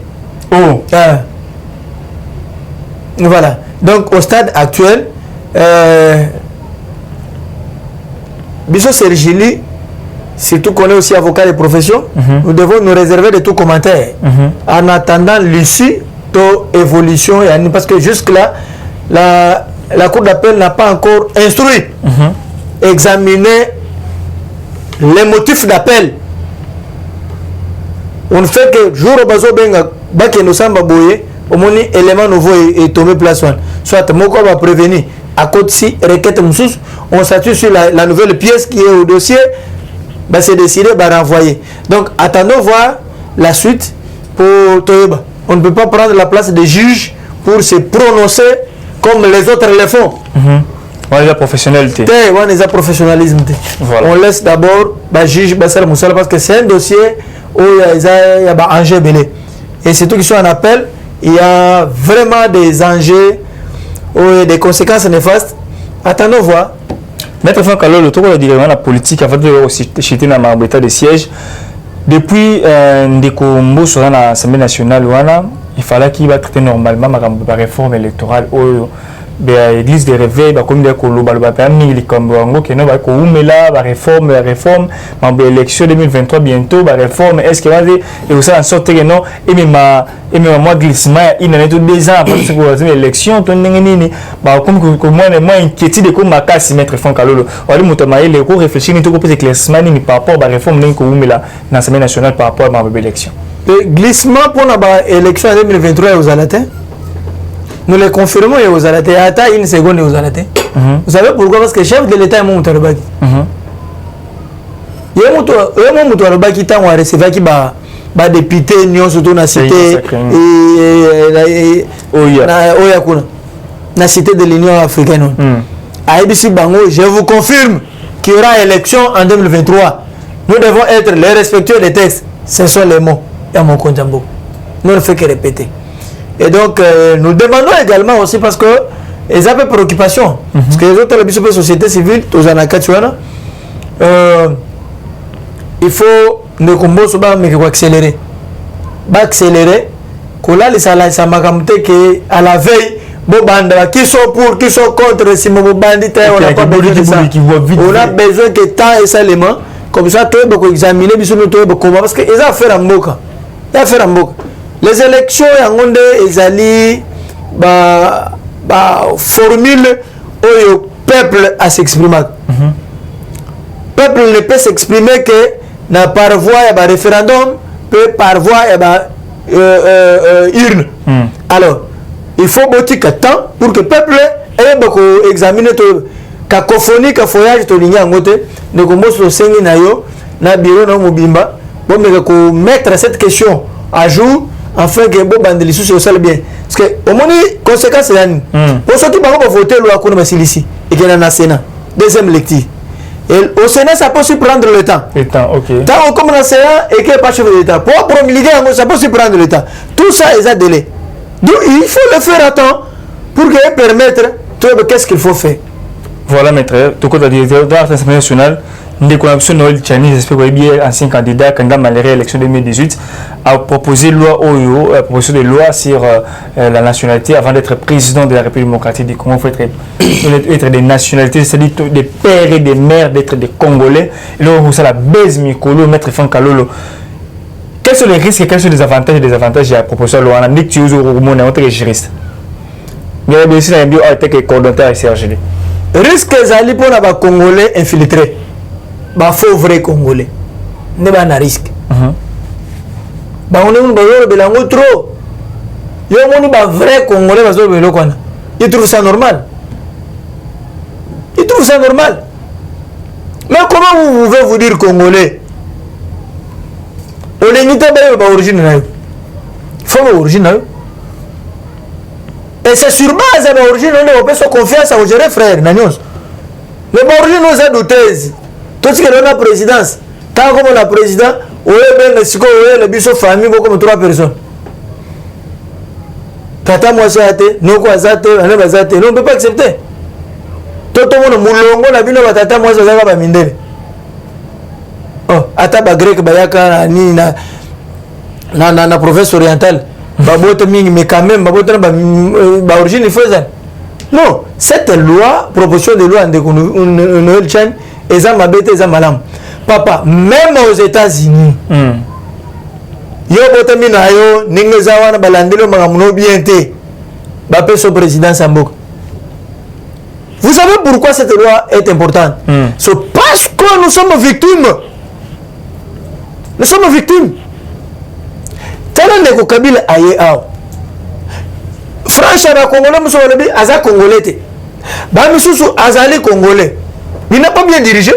Voilà. Donc au stade actuel, Bissot Sergili, surtout qu'on est aussi avocat de profession, nous devons nous réserver de tout commentaire en attendant l'issue de l'évolution, parce que jusque-là, la Cour d'appel n'a pas encore instruit, examiné les motifs d'appel. On ne fait que jour au bazo benga baki no samba boye au moni élément nouveau est tombé place one. Soit moko va prévenir à côté si requête moussous on s'attue sur la nouvelle pièce qui est au dossier, bah c'est décidé bah renvoyer. Donc attendons voir la suite pour Toyeba. On ne peut pas prendre la place des juges pour se prononcer comme les autres le font. On est la professionnalité. On est la professionnalisme. Voilà. On laisse d'abord le juge Bassel Moussala parce que c'est un dossier où il y a un enjeu belé. Et surtout qu'ils sont en appel, il y a vraiment des enjeux ou des conséquences néfastes. Attendons voir. Maître Franck Kalolo, le tour de la politique, avant de aussi citer dans ma état de siège, depuis Ndeko sur l'Assemblée nationale, il fallait qu'il va traiter normalement la réforme électorale. L'église des réveils, comme des colobes, comme la réforme, l'élection 2023 bientôt, la réforme, est-ce qu'il va dire, et vous savez en sorte que non, et même moi glissement, il y a 2 ans avant l'élection, comme moi inquiétude de comme ma casse, maître Franck Kalolo, on dit les cours réfléchir, nous avons éclaircissement par rapport à la réforme dans l'Assemblée nationale par rapport à ma élection. Le glissement pour l'élection 2023 aux Alatins. Nous les confirmons et aux Alatés. Attends une seconde et aux Alatés. Vous savez pourquoi? Parce que le chef de l'État est mon Moutarobaki. Il y a mon Moutarobaki qui a recevé qui va député, Nyon, surtout dans la cité. La cité de l'Union africaine. À Ebisi Bango, je vous confirme qu'il y aura élection en 2023. Nous devons être les respectueux des textes. Ce sont les mots. Et à mon Konjambo. Nous ne faisons que répéter. Et donc, nous demandons également aussi parce que les peu préoccupation. Parce que les autres, la société civile, tous en Akatuana, il faut ne combo souvent mais accélérer. Accélérer. Que là, les salariés, ça m'a que à la veille, qui sont pour, qui sont contre, si mon bandit, on n'a pas besoin de ça. On a besoin que tant et ça élément, comme ça, tu peux examiner, parce que ils ont fait un moka. Ils ont fait un moka. Les élections, ils allaient formule où le peuple a s'exprimer. Le peuple ne peut s'exprimer que par voie et par référendum, peut par voie et urne. Alors, il faut beaucoup de temps pour que le peuple ait beaucoup examiné tout. Cacophonie, cafouillage, tout l'ignan, ne commence au Sénat, na bureau, na mobimba, pour mettre cette question à jour. enfin que bon bandeli sous ça bien parce que au moins conséquence là ni pour ceux qui vont voter loi qu'on va ici et qu'il y a dans Sénat deuxième lecture et au Sénat ça peut aussi prendre le temps OK tant comme dans Sénat et que pas chef de l'État pour promulguer ça peut aussi prendre le temps tout ça est à délai donc il faut le faire à temps pour que permettre qu'est-ce qu'il faut faire. Voilà, maître. Tout le directeur de l'Assemblée nationale, une convention Noël Tchani, j'espère que bien ancien candidat, candidat malgré l'élection 2018, a proposé loi OIO, proposition de loi sur la nationalité avant d'être président de la République démocratique du Congo. Il faut être des nationalités, c'est-à-dire des pères et des mères, d'être des Congolais. Et là, on voit la baise Mikolo, maître Fankalolo. Quels sont les risques et quels sont les avantages et les désavantages de la proposition de loi? On a dit que tu uses au monde en tant que juriste. Mais il y a aussi un bio en tant que coordonnateur et CRGD. Risque zali pour les Congolais infiltrés, bah faux vrai Congolais, ne pas na risque. Bah on est un bailleur de l'angle trop. Yo on est pas vrai Congolais parce que le quoi. Ils trouvent ça normal. Ils trouvent ça normal. Mais comment vous pouvez vous dire Congolais? On est ni pas origine na yo. Faut origine na yo. Et c'est sur base de l'origine, on peut se confiance à gérer frère, Nanyos. Mais l'origine nous a douteuse. Tout ce qui est dans la présidence, tant comme la présidente, on est bien, si on est le biso famille, comme 3 personnes. Tata moi c'est athée, nous quoi zate, on est zate, nous on ne peut pas accepter. Tout le monde moulongo la bino tata moi c'est ça va mindele. Oh, ata ba grec ba yaka ni na province orientale. Mais quand même, origine il faut ça. Non, cette loi, proposition de loi de Noël Tchani, papa, même aux États-Unis, yo botami na yo ningezawana balandelo magamuno bienté, bapé son président Sambok. Vous savez pourquoi cette loi est importante? C'est parce que nous sommes victimes. Nous sommes victimes. Tellement de Kabila aye ao. Franchement, les Congolais nous sommes les Congolais. Bah misusu azali Congolais. Il n'a pas bien dirigé.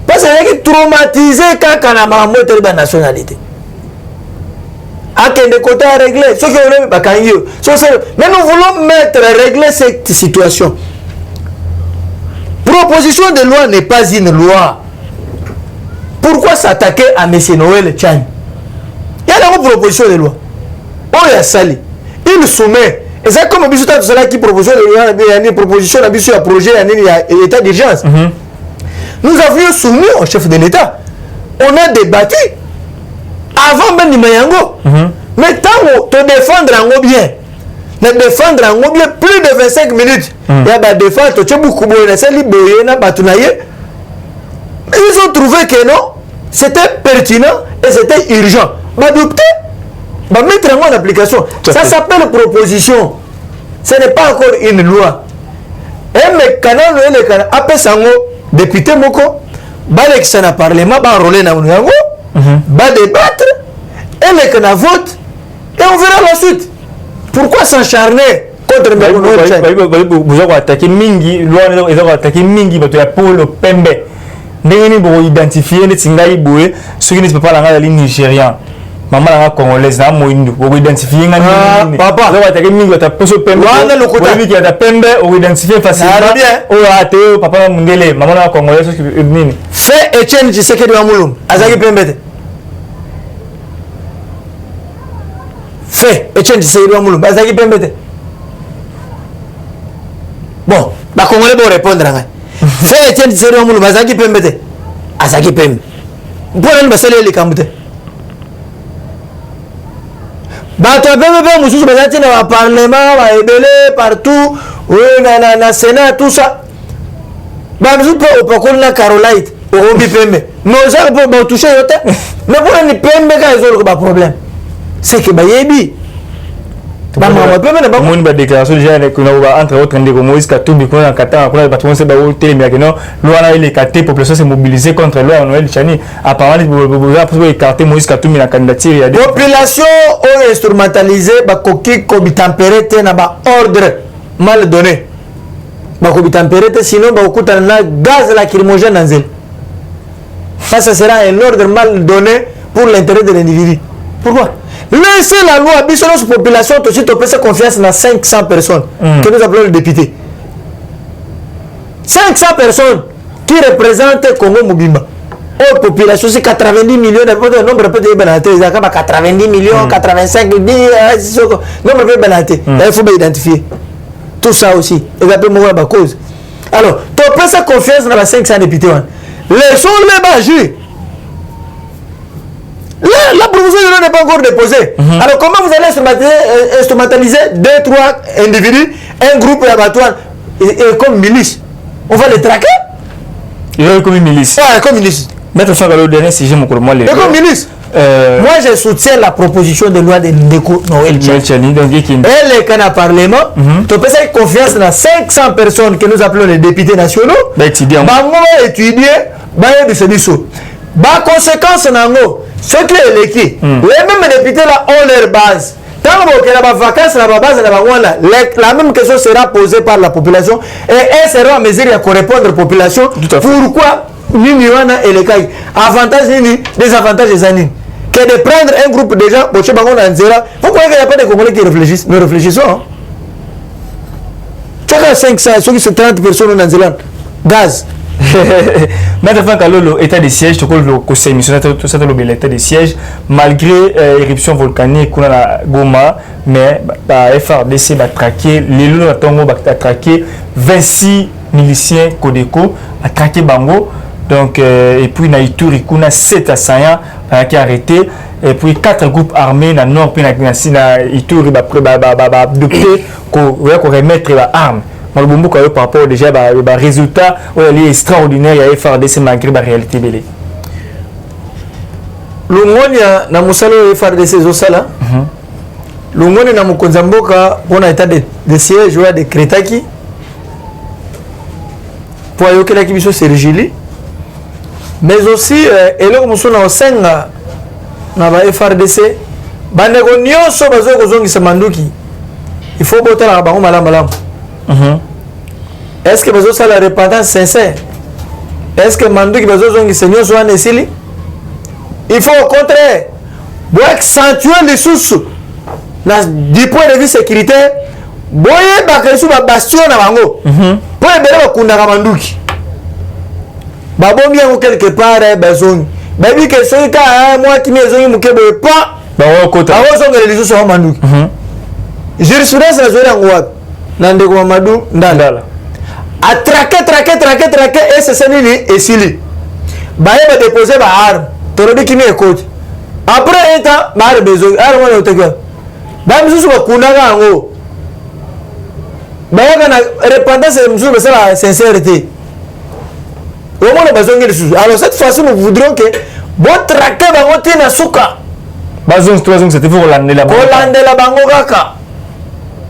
Parce qu'il est traumatisé quand on a marmot de la nationalité. À quel côté à régler? Ce qui est pas kanyo. Mais nous voulons régler cette situation. Proposition de loi n'est pas une loi. Pourquoi s'attaquer à M. Noël Tchani? Il y a une proposition de loi. Oh, il y a sali. Il soumet. Et c'est comme tout cela qui propose une proposition de projet, il y a l'état d'urgence. Nous avions soumis au chef de l'État. On a débattu avant Ben Mayango. Mais tant que te défendre en bien, ne défendre en bien plus de 25 minutes, il y a des défense, tu as beaucoup de ils ont trouvé que non, c'était pertinent et c'était urgent. M'adopter, mettre en application. Ça s'appelle proposition. Ce n'est pas encore une loi. Et mais canal le canal après sango député moko balek na parlement ba roler na unyango ba débattre et le canal vote et on verra la suite. Pourquoi s'acharner contre vous avez attaqué mingi loi ils ont attaqué mingi bato ya polo pembe ndenge bo identifier ne tingai boye ceux qui ne peuvent pas la ligne nigérian maman la congolaise na moindo bo identifier ngani papa vous avez attaqué mingi bato poso pembe wana lokota oui qui a pembe ou identifier facilement o ate papa mundele maman la congolaise qui nini fait Etienne Tshisekedi wa Mulum azaki pembe fait Etienne Tshisekedi wa Mulum azaki pembe bon ba congolais vont répondre à fait Etienne Tshisekedi wa Mulum azaki pembe te azaki pembe pour basali les kamute bato pembe mususu bazati na parlement ba ebele partout oui na Sénat tout ça ba mususu po ko na Caroline o bi pembe no za po toucher yote mais pour ni pembe ka ezolo ba problème c'est que ba yebi Mon déclaration déjà entre autres ndeko Moïse Katumbi qu'on a kata pour les patrons c'est ba hôtel mais que non loi là il est caté population s'est mobilisée contre loi Noël Tchani apparemment pour écarter Moïse Katumbi la candidature population ont instrumentalisé ba koki ko bitempéré na ba ordre mal donné ba ko bitempéré sinon ba okuta na gaz lacrymogène nanzel ça sera un ordre mal donné pour l'intérêt de l'individu Pourquoi? Laissez la loi, biso notre population, tout de suite, on peut se confiance dans 500 personnes que nous appelons les députés. 500 personnes qui représentent Congo Mobimba. Oh, population, c'est 90 millions, le nombre peut être balancé, 90 millions, 85 millions, nombre peut être balancé. Il faut bien identifier. Tout ça aussi. Et après, moi, la cause. Alors, tu peux se confiance dans les 500 députés. Laissons-les bâcher. La proposition n'est pas encore déposée. Alors, comment vous allez instrumentaliser 2, 3 individus, un groupe d'abattoirs et comme milice? On va les traquer? Il y a comme une milice. Ouais, comme milice. Maître Fanga, le dernier sujet, mon collègue. Et comme milice. Moi, je soutiens la proposition de loi de Ndeko Noël Tchani. Elle est qu'un parlement. Tu peux faire confiance dans 500 personnes que nous appelons les députés nationaux. Étudiants. Étudier, conséquence, ceux qui sont électés, les mêmes députés là ont leur base. Tant que la vacance, la base, la même question sera posée par la population et elle sera en mesure de répondre à la population. Pourquoi l'Uniona et les cas avantages et désavantages des années que de prendre un groupe de gens, pourquoi il n'y a pas de Congolais qui réfléchissent? Nous réfléchissons. Hein? Tu as 500, ceux qui sont 30 personnes en Zélande. Gaz. Maître Fankalolo, état de siège, tu sais, l'état de siège, malgré l'éruption volcanique qu'on a à Goma, mais la FRDC va traquer, les loups va traquer 26 miliciens Codeco, a traqué Bango. Donc, et puis, na Ituri, on a 7 assaillants qui ont arrêté. Et puis, 4 groupes armés dans le nord, puis na Ituri, pour remettre les armes. Par rapport déjà aux résultats extraordinaires, il y a FRDC malgré la réalité. L'Ungonia, na musalo FRDC Zosala. L'Ungonia, na Mukonzamboka, on a état de siège, de Kretaki. Pour y avoir qui sont Sergili. Mais aussi, et là, nous sommes au sein de la FRDC, il faut botter la banque malam. Est-ce que vous avez la repentance sincère? Est-ce que Mandouki besoin que Seigneur soit nesili? Il faut au contraire accentuer les sources du point de vue sécuritaire. Boye bakresu ba bastion na bango. Pour ebele bakunda ka Mandouki. Babombi yango quelque part besoin. Baby que ce cas moi qui besoin mukebe pas. Ba wa kota. Awo songa les sources wa Mandouki. Jurisprudence na zoya ngwa. Nande ko Mamadou Ndala. A traquer et c'est ça nini et sili. Baye ba déposer ba arme. Torobi kimi écoute. Après un temps, ba besoin. Arme on oteka. Ba misusu ba kunaga ngo. Baye kana repentance misusu ba la sincérité. Au moins besoin de sous. Alors cette fois-ci nous voudrons que bon traquer ba ngoti na suka. Bazon situation c'était pour Hollande la bango. Hollande la bango kaka.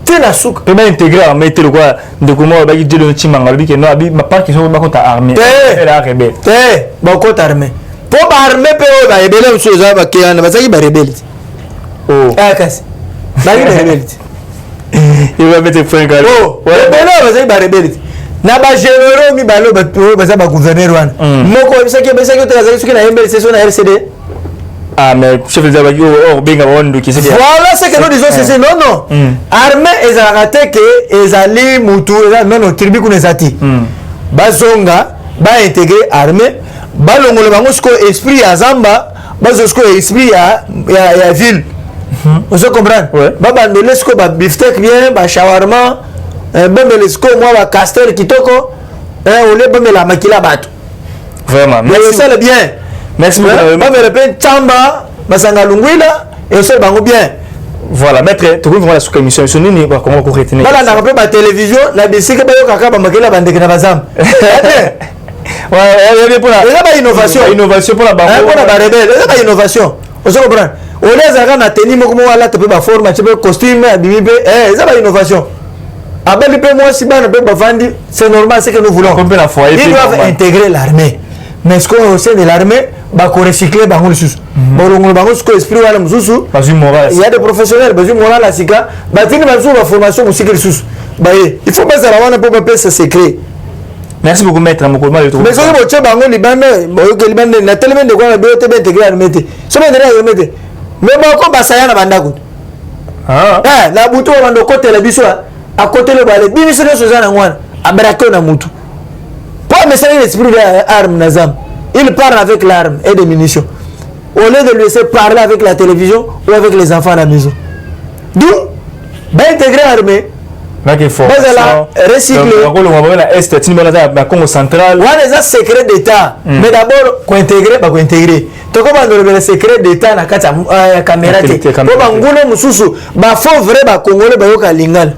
Tina souk. Peut même intégrer armée tel quoi de comment ba dit le timanga lui que non abi ma part qui sont ba contre armée. Elle a rebelle. Ba contre armée. Pour ba armée pe ba rebelle monsieur za ba kiana ba saki ba rebelle. Oh. Ah kasi. Ba rebelle. Il va mettre point gal. Oh. Rebelle ba saki ba rebelle. Na ba généraux mi ba lo ba to ba za ba gouverneur wan. Moko bisa ki te za ki na MLC so na RCD. Ah mais chef de Zabagio or benga wondo qui c'est voilà ce que nous disons c'est non armée et arrêté que ezali mutu non tribu kunezati bazonga ba intégrer armée ba longolo bango sko esprit ya zamba ba sko esprit ya ville on se comprend ba bandole sko ba beefsteak bien ba shawarma bembele sko moi ba castel kitoko on le bembela makila bato vraiment mais ça le bien. Merci beaucoup. Je me répète, Tchamba, Basanga Lungwila, et aussi Bango bien. Voilà, maître, tu vois la sous-commission, comment vous retenez? Voilà, on a repris ma télévision, la décision que je vais faire la bande de Kanabazam. Ouais, pour la innovation. Innovation pour la banque. Pour la rebelle, c'est innovation. On se comprend. On les a gagné, tenir mon là, tu peux pas former, tu peux costume, c'est pas innovation. Après, le peu moi, si on peut pas vendre, c'est normal, c'est que nous voulons. Ils doivent intégrer l'armée. Mais ce qu'on a au sein de l'armée, bah qu'on recycle bah on le sous. Bon on va ce que esprit wala mususu. Il y a des professionnels, bah moral la sika, bah tini bah sous la formation aussi que le sous. Bah il faut pas ça la pour pas ce secret. Merci beaucoup maître Moko mal mais ce que tu bango libanda, que libanda na tellement de quoi la BOT intégré armée. Ce n'est rien remettre. Mais bon, basaya na bandako. La bouton on de côté la biso à côté le balai. Biso le sozana ngwana. Abrako na mutu. Pas mais c'est l'esprit de arme nazam. Il parle avec l'arme et des munitions. Au lieu de le laisser parler avec la télévision ou avec les enfants à la maison. D'où intégrer l'armée. Recycler. La Congo central. Ouais, les secrets d'État. Mais d'abord, qu'on intégrer, pas qu'on intégrer. Tu comprends le secret d'État na kata caméra. Pour bangule mususu, ba faux vrai ba congolais ba yoka lingal.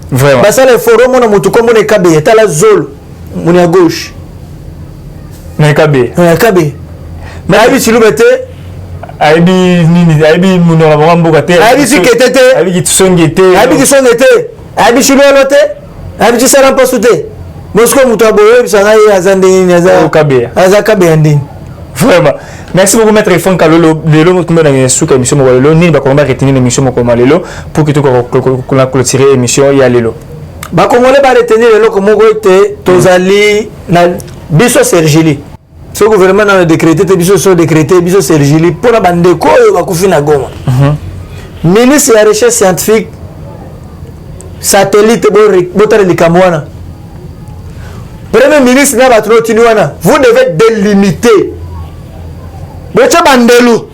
Vraiment. Ba ça les forums on a mutu comme on est kabé, ta la zone, on est à gauche. Mais kabé. Kabé. Mais abi si lubete aibi nini aibi munora mboka te aibi siketete aibi kisongete aibi kisongete aibi chilolote aibi chisala posute Moscou mutaboye bisanga azande ni azakabe andini. Vraiment. Merci beaucoup maître Franck Kalolo lelo mutumba na suka émission mo lelo nini ba ko retenir l'émission mo ko lelo pour que tout ko la clôturer émission ya lelo ba congolais ba retenir lelo ko moko te tozali na biso Sergili. Ce gouvernement a décrété, biso décrété, biso Sergili pour la bande ko ba kufina Goma. Ministre de la recherche scientifique satellite botare likamwana. Premier ministre na batro tiniwana, vous devez délimiter. Bocha bandelu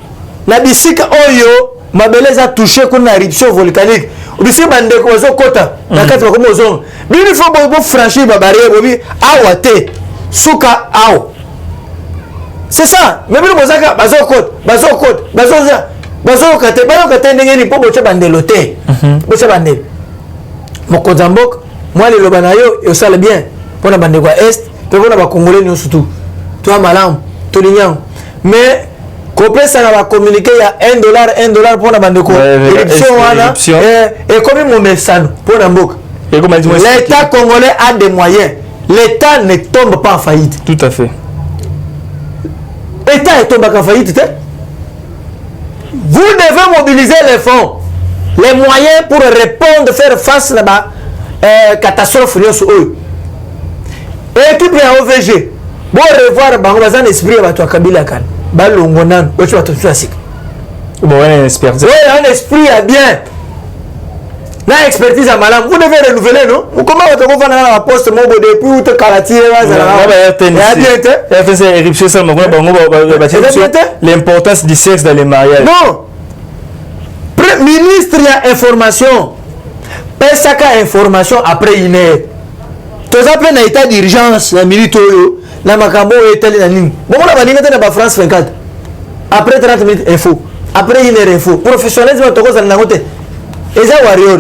na bisika oyo mabeleza touché kuna éruption volcanique. Bisi bande ko zo kota na kati ko mozong. Bini fo bo franchir ba barrière bobi awate suka aw. C'est ça. Mais bien mozaka bazo kate ndengeni po bocha bandelo te. Bocha bandelo. Mokozambok moi le lobanayo yo sale bien pour na bande kwa est, pe pour na ba congolais nous surtout. Toi malam, to lignant. Mais Copé ça va communiquer il y a $1 pour la bande de éruption et comme mon message pour la boucle. L'État congolais a des moyens. L'État ne tombe pas en faillite. Tout à fait. L'État ne tombe pas en faillite. Vous devez mobiliser les fonds, les moyens pour répondre, faire face à la catastrophe. Équipe à OVG. Bon revoir Bangladesh esprit à toi Kabila Khan. Balongonan, où tu vas te faire sick. Bon, un expertise. Oui, un esprit à bien. La expertise à malade. Vous devez renouveler, non? Vous comment vous avez fait la poste mon beau depuis où te calatier l'importance du sexe dans les mariages. Non. Ministre y a information. Pesaka information après une heure. Tu as appelé un état d'urgence, la militaire. La Macambo est telle la ligne. Bon, on a dit que France 24. Après 30 minutes, info. Après une heure, info. Professionnalisme, tu as dit que et ça, warrior.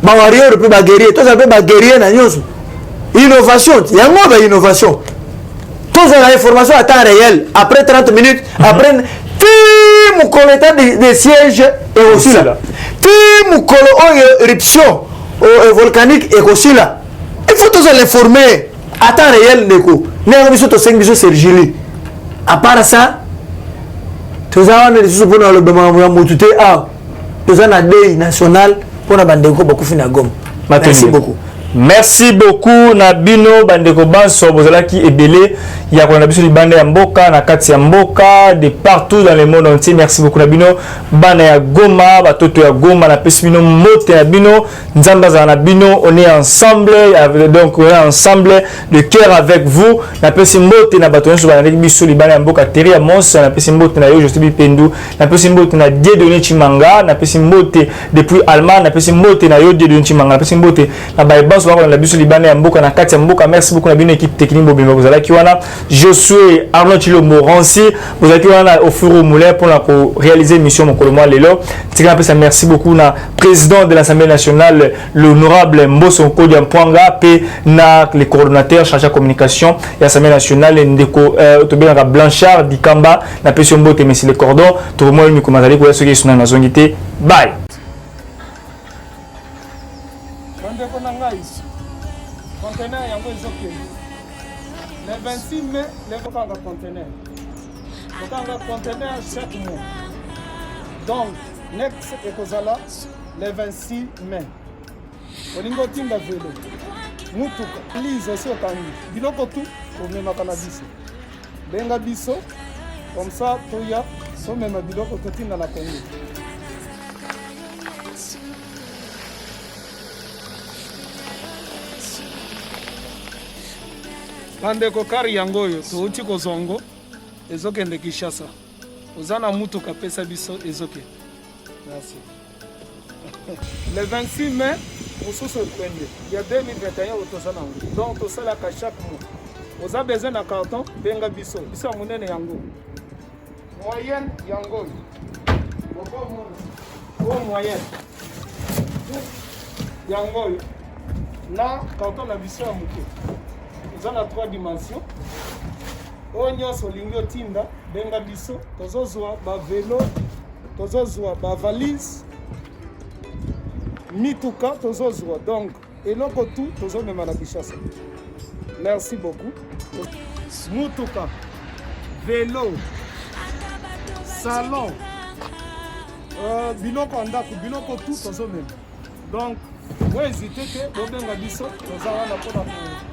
Bah, warrior, puis bah, guerrier. Toi, ça peut bah, guerrier, na nyonso. Innovation. Il y a moins d'innovation. Toi, ça a l'information à temps réel. Après 30 minutes, après. Tout mon collecteur de sièges est aussi là. Tout mon collecteur éruption volcanique est aussi là. Il faut tous l'informer. À temps réel, Neko. À part ça, tu as des choses pour le deuil national pour la bande de Merci beaucoup. Merci beaucoup Nabino Bandeko Banso Bozalaki Ebele Yakona Biso Libande ya Mboka na kati ya Mboka de partout dans le monde entier. Merci beaucoup Nabino Bana ya Goma batoto ya Goma na pesibino mote ya Bino Nzamba za Nabino. On est ensemble donc on est ensemble de cœur avec vous. Na pesimote na bato nso bana Biso Libande ya Mboka Teria Mons na pesimote na yo Josebi Pendu na pesimote na Dieudonné Chimanga na pesimote depuis Allemagne na pesimote na yo Dieudonné Chimanga na pesimote na Baïba la biso libane ya mboka na kati ya mboka. Merci beaucoup na bino équipe technique bobima bozalaki wana Josué Arnaud Chilo Moranci bozalaki wana au four au moulin pour la réaliser mission mokolo mwa lelo tika pesa. Merci beaucoup na président de l'Assemblée nationale l'honorable Mboso Nkodia Mpwanga pe na les coordonnateurs chargés de communication de l'Assemblée nationale ndeko tobelaka Blanchard Dikamba na pesio mbote merci les cordons tout le monde mi komazali ko yasoki suna na zongité. Bye. Conteneur yango ezokende le 26 mai lekokanga conteneur chaque mois. Donc next ekozala le 26 mai olingo tinda velo mutuka lise esi okangi biloko tu omemaka na biso benga biso comme ça toya somema biloko totinda na Congo. Bandeko kari yango oyo touti kozongo ezokende Kinshasa. Oza na mutuka pesa biso ezoke. Merci. Le 26 mai, mosusu ekwende. Ya 2021 otoza nango. Donc tosalaka chaque mois. Oza besoin na carton benga biso. Biso ya monene yango. Moyenne yango. Boko moyenne. Yango. Na carton na biso ya moke. Oza na 3 dimensions. Oyo nyonso olingi otinda benga biso. Tozozwa ba vélo, tozozwa ba valise, mituka tozozwa. Donc eloko tout tozomema na Kinshasa. Merci beaucoup. Mutuka, vélo, salon, biloko ndako, biloko tout tozomema. Donc vous hésitez que bobenga biso toza wana mpona